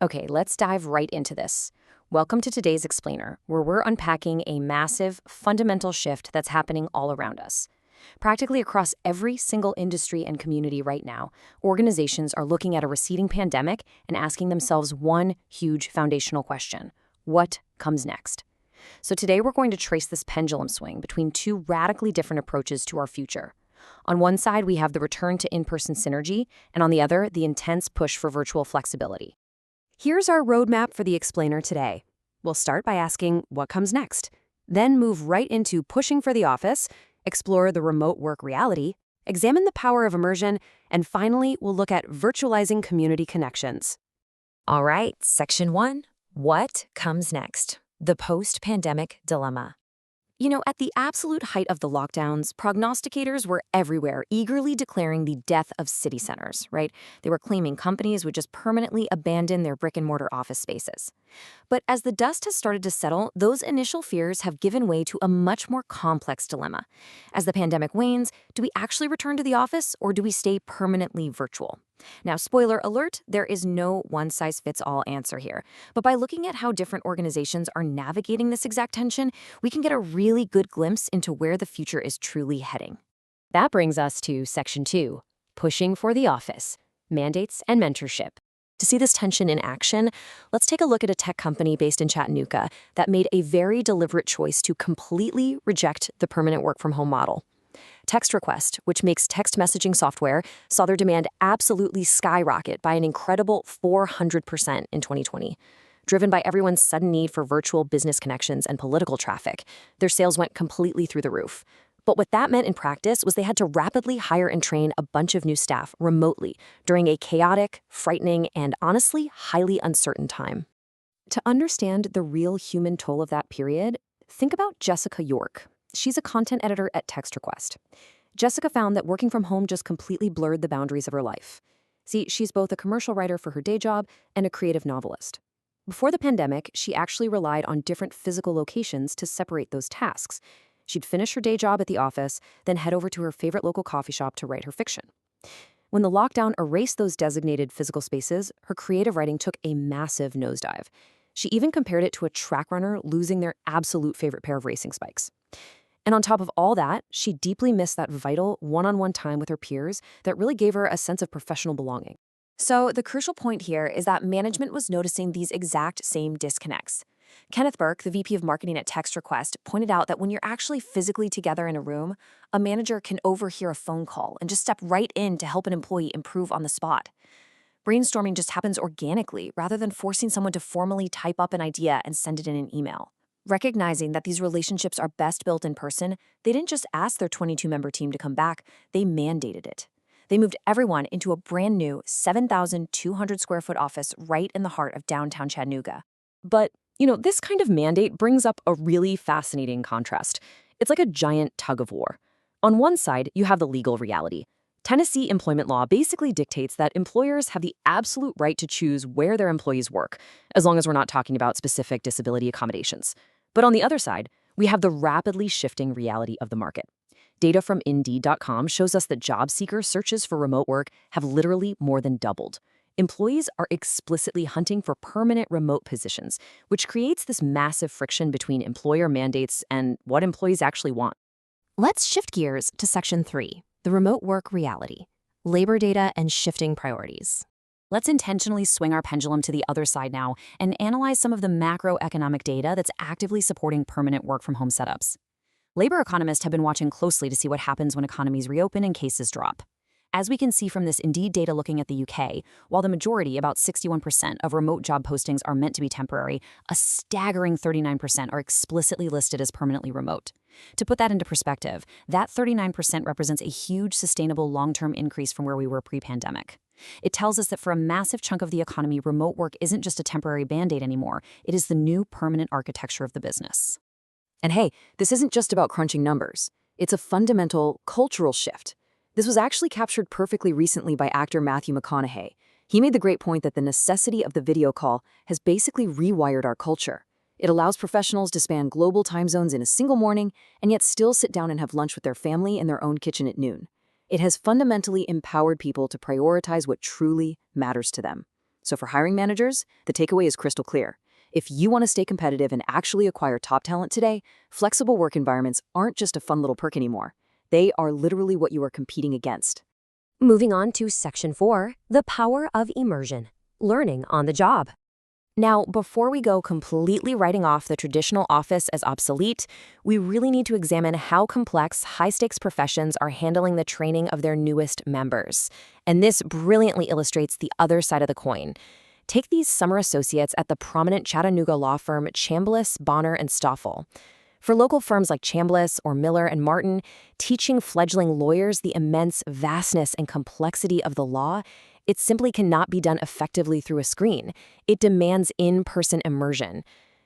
Okay, let's dive right into this. Welcome to today's Explainer, where we're unpacking a massive, fundamental shift that's happening all around us. Practically across every single industry and community right now, organizations are looking at a receding pandemic and asking themselves one huge foundational question: what comes next? So today we're going to trace this pendulum swing between two radically different approaches to our future. On one side, we have the return to in-person synergy, and on the other, the intense push for virtual flexibility. Here's our roadmap for the Explainer today. We'll start by asking what comes next, then move right into pushing for the office, explore the remote work reality, examine the power of immersion, and finally, we'll look at virtualizing community connections. All right, Section 1, what comes next? The post-pandemic dilemma. At the absolute height of the lockdowns, prognosticators were everywhere, eagerly declaring the death of city centers, right? They were claiming companies would just permanently abandon their brick-and-mortar office spaces. But as the dust has started to settle, those initial fears have given way to a much more complex dilemma. As the pandemic wanes, do we actually return to the office, or do we stay permanently virtual? Now, spoiler alert, there is no one-size-fits-all answer here. But by looking at how different organizations are navigating this exact tension, we can get a really good glimpse into where the future is truly heading. That brings us to Section 2, pushing for the office, mandates and mentorship. To see this tension in action, let's take a look at a tech company based in Chattanooga that made a very deliberate choice to completely reject the permanent work-from-home model. TextRequest, which makes text messaging software, saw their demand absolutely skyrocket by an incredible 400% in 2020. Driven by everyone's sudden need for virtual business connections and political traffic, their sales went completely through the roof. But what that meant in practice was they had to rapidly hire and train a bunch of new staff remotely during a chaotic, frightening, and honestly highly uncertain time. To understand the real human toll of that period, think about Jessica York. She's a content editor at TextRequest. Jessica found that working from home just completely blurred the boundaries of her life. See, she's both a commercial writer for her day job and a creative novelist. Before the pandemic, she actually relied on different physical locations to separate those tasks. She'd finish her day job at the office, then head over to her favorite local coffee shop to write her fiction. When the lockdown erased those designated physical spaces, her creative writing took a massive nosedive. She even compared it to a track runner losing their absolute favorite pair of racing spikes. And on top of all that, she deeply missed that vital one-on-one time with her peers that really gave her a sense of professional belonging. So the crucial point here is that management was noticing these exact same disconnects. Kenneth Burke, the VP of Marketing at TextRequest, pointed out that when you're actually physically together in a room, a manager can overhear a phone call and just step right in to help an employee improve on the spot. Brainstorming just happens organically rather than forcing someone to formally type up an idea and send it in an email. Recognizing that these relationships are best built in person, they didn't just ask their 22-member team to come back, they mandated it. They moved everyone into a brand new 7,200 square foot office right in the heart of downtown Chattanooga. But, this kind of mandate brings up a really fascinating contrast. It's like a giant tug of war. On one side, you have the legal reality. Tennessee employment law basically dictates that employers have the absolute right to choose where their employees work, as long as we're not talking about specific disability accommodations. But on the other side, we have the rapidly shifting reality of the market. Data from Indeed.com shows us that job seeker searches for remote work have literally more than doubled. Employees are explicitly hunting for permanent remote positions, which creates this massive friction between employer mandates and what employees actually want. Let's shift gears to Section 3, the remote work reality, labor data and shifting priorities. Let's intentionally swing our pendulum to the other side now and analyze some of the macroeconomic data that's actively supporting permanent work-from-home setups. Labor economists have been watching closely to see what happens when economies reopen and cases drop. As we can see from this Indeed data looking at the UK, while the majority, about 61% of remote job postings are meant to be temporary, a staggering 39% are explicitly listed as permanently remote. To put that into perspective, that 39% represents a huge sustainable long-term increase from where we were pre-pandemic. It tells us that for a massive chunk of the economy, remote work isn't just a temporary band-aid anymore. It is the new permanent architecture of the business. And hey, this isn't just about crunching numbers. It's a fundamental cultural shift. This was actually captured perfectly recently by actor Matthew McConaughey. He made the great point that the necessity of the video call has basically rewired our culture. It allows professionals to span global time zones in a single morning and yet still sit down and have lunch with their family in their own kitchen at noon. It has fundamentally empowered people to prioritize what truly matters to them. So for hiring managers, the takeaway is crystal clear. If you want to stay competitive and actually acquire top talent today, flexible work environments aren't just a fun little perk anymore. They are literally what you are competing against. Moving on to Section 4, the power of immersion, learning on the job. Now, before we go completely writing off the traditional office as obsolete, we really need to examine how complex, high-stakes professions are handling the training of their newest members. And this brilliantly illustrates the other side of the coin. Take these summer associates at the prominent Chattanooga law firm Chambliss, Bonner, and Stoffel. For local firms like Chambliss or Miller and Martin, teaching fledgling lawyers the immense vastness and complexity of the law, it simply cannot be done effectively through a screen. It demands in-person immersion.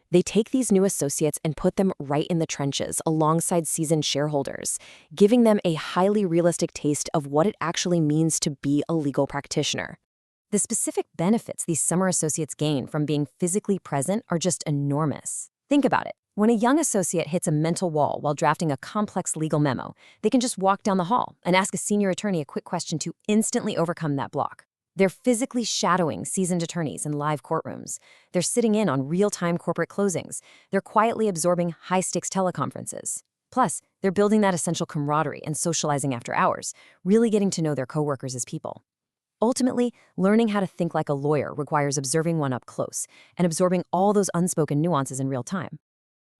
They take these new associates and put them right in the trenches alongside seasoned shareholders, giving them a highly realistic taste of what it actually means to be a legal practitioner. The specific benefits these summer associates gain from being physically present are just enormous. Think about it. When a young associate hits a mental wall while drafting a complex legal memo, they can just walk down the hall and ask a senior attorney a quick question to instantly overcome that block. They're physically shadowing seasoned attorneys in live courtrooms. They're sitting in on real-time corporate closings. They're quietly absorbing high-stakes teleconferences. Plus, they're building that essential camaraderie and socializing after hours, really getting to know their coworkers as people. Ultimately, learning how to think like a lawyer requires observing one up close and absorbing all those unspoken nuances in real time.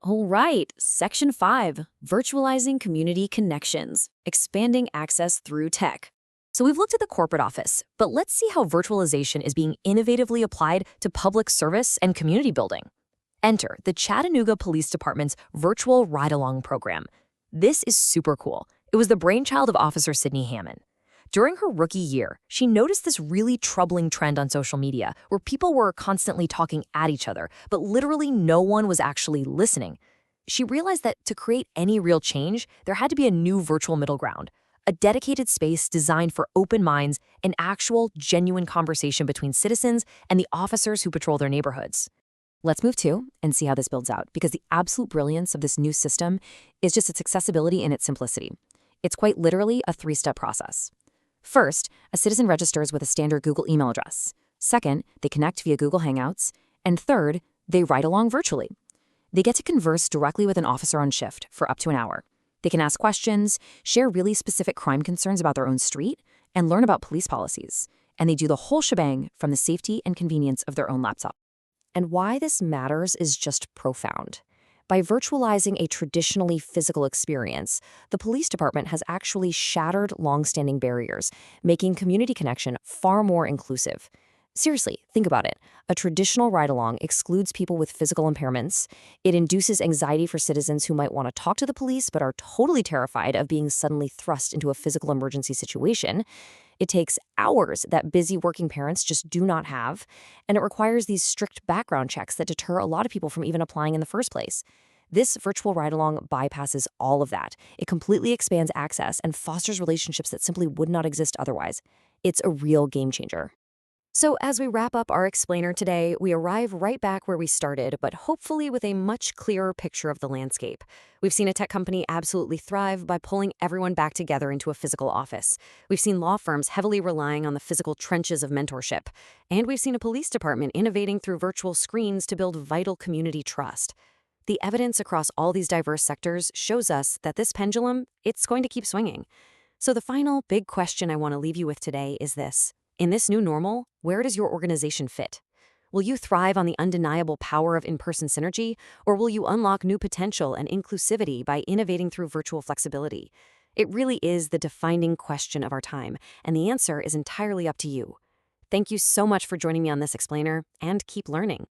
All right, Section 5, virtualizing community connections, expanding access through tech. So we've looked at the corporate office, but let's see how virtualization is being innovatively applied to public service and community building. Enter the Chattanooga Police Department's Virtual Ride-Along program. This is super cool. It was the brainchild of Officer Sydney Hammond. During her rookie year, she noticed this really troubling trend on social media where people were constantly talking at each other, but literally no one was actually listening. She realized that to create any real change, there had to be a new virtual middle ground, a dedicated space designed for open minds, an actual, genuine conversation between citizens and the officers who patrol their neighborhoods. Let's move to and see how this builds out, because the absolute brilliance of this new system is just its accessibility and its simplicity. It's quite literally a three-step process. First, a citizen registers with a standard Google email address. Second, they connect via Google Hangouts. And third, they ride along virtually. They get to converse directly with an officer on shift for up to an hour. They can ask questions, share really specific crime concerns about their own street, and learn about police policies. And they do the whole shebang from the safety and convenience of their own laptop. And why this matters is just profound. By virtualizing a traditionally physical experience, the police department has actually shattered long-standing barriers, making community connection far more inclusive. Seriously, think about it. A traditional ride-along excludes people with physical impairments. It induces anxiety for citizens who might want to talk to the police but are totally terrified of being suddenly thrust into a physical emergency situation. It takes hours that busy working parents just do not have, and it requires these strict background checks that deter a lot of people from even applying in the first place. This virtual ride-along bypasses all of that. It completely expands access and fosters relationships that simply would not exist otherwise. It's a real game changer. So as we wrap up our explainer today, we arrive right back where we started, but hopefully with a much clearer picture of the landscape. We've seen a tech company absolutely thrive by pulling everyone back together into a physical office. We've seen law firms heavily relying on the physical trenches of mentorship. And we've seen a police department innovating through virtual screens to build vital community trust. The evidence across all these diverse sectors shows us that this pendulum, it's going to keep swinging. So the final big question I want to leave you with today is this. In this new normal, where does your organization fit? Will you thrive on the undeniable power of in-person synergy, or will you unlock new potential and inclusivity by innovating through virtual flexibility? It really is the defining question of our time, and the answer is entirely up to you. Thank you so much for joining me on this explainer, and keep learning.